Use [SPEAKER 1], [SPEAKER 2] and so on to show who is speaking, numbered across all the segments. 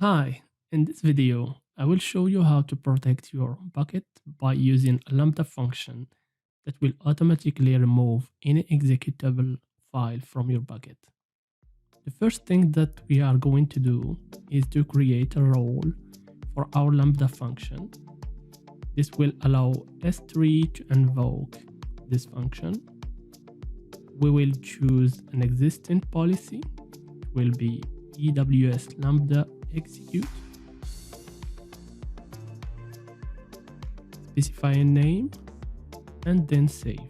[SPEAKER 1] Hi, in this video, I will show you how to protect your bucket by using a Lambda function that will automatically remove any executable file from your bucket. The first thing that we are going to do is to create a role for our Lambda function. This will allow S3 to invoke this function. We will choose an existing policy. It will be EWS Lambda execute. Specify a name and then save.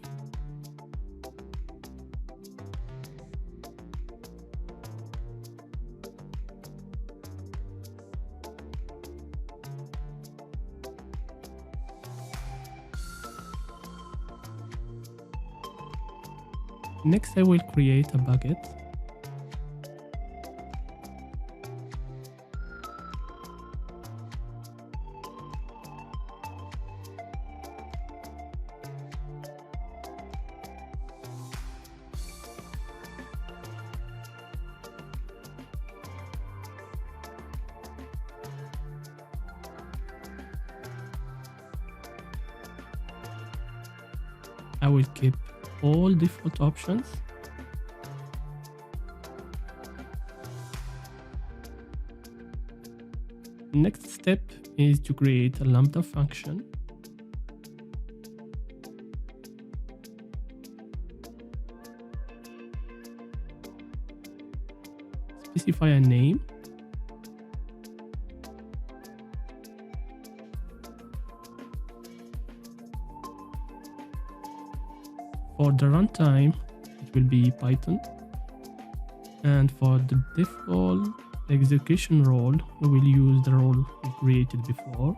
[SPEAKER 1] Next, I will create a bucket. I will keep all default options. Next step is to create a Lambda function. Specify a name. For the runtime, it will be Python. And for the default execution role, we will use the role we created before.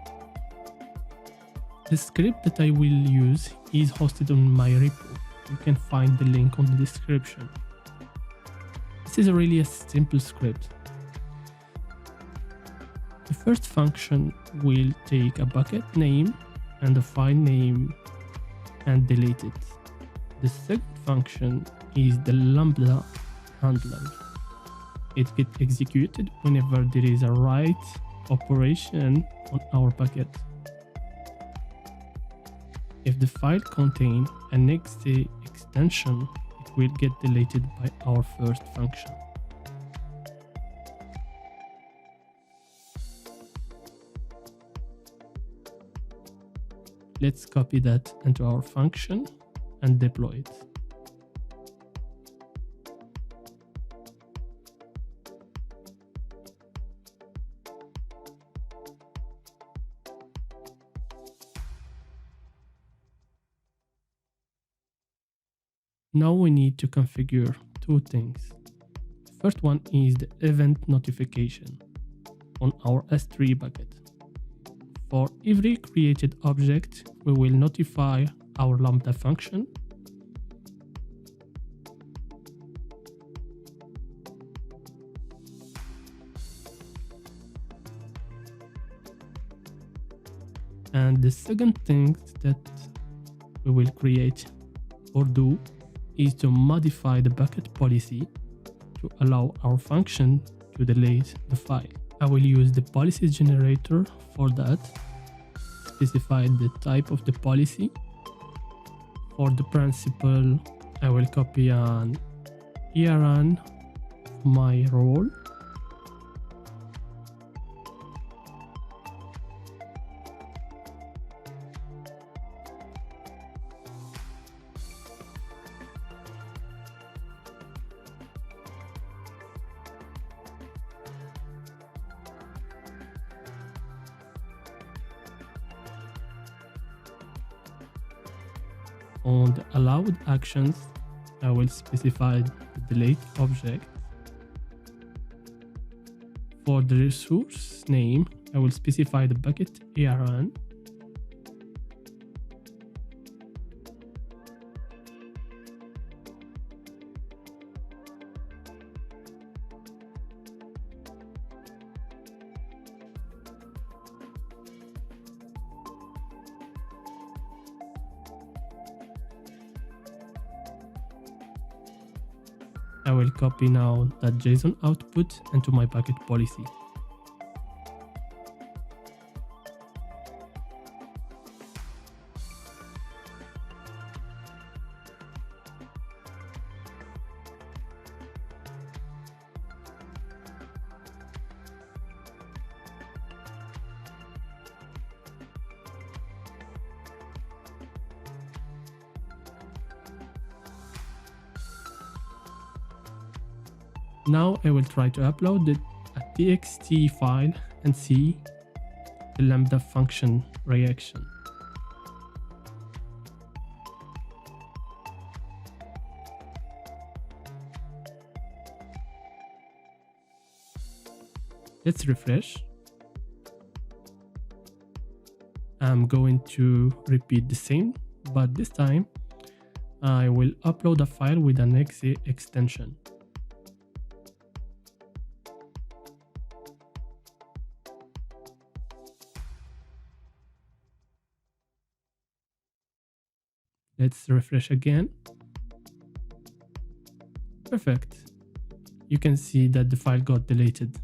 [SPEAKER 1] The script that I will use is hosted on my repo. You can find the link on the description. This is really a simple script. The first function will take a bucket name and a file name and delete it. The second function is the Lambda handler. It gets executed whenever there is a write operation on our bucket. If the file contains an exe extension, it will get deleted by our first function. Let's copy that into our function and deploy it. Now we need to configure two things. The first one is the event notification on our S3 bucket. For every created object, we will notify our Lambda function. And the second thing that we will create or do is to modify the bucket policy to allow our function to delete the file. I will use the policy generator for that. Specify the type of the policy. For the principal, I will copy an ERN of my role. On the allowed actions, I will specify the delete object. For the resource name, I will specify the bucket ARN. I will copy now that JSON output into my bucket policy. Now I will try to upload a txt file and see the Lambda function reaction. Let's refresh. I'm going to repeat the same, but this time I will upload a file with an exe extension. Let's refresh again. Perfect. You can see that the file got deleted.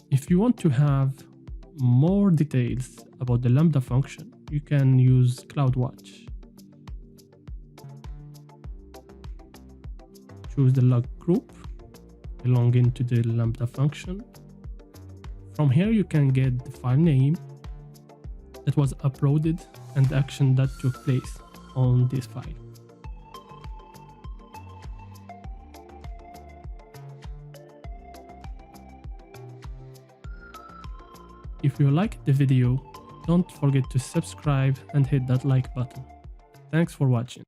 [SPEAKER 1] If you want to have more details about the Lambda function, you can use CloudWatch. Choose the log group belonging to the Lambda function. From here you can get the file name that was uploaded and the action that took place on this file. If you liked the video, don't forget to subscribe and hit that like button. Thanks for watching.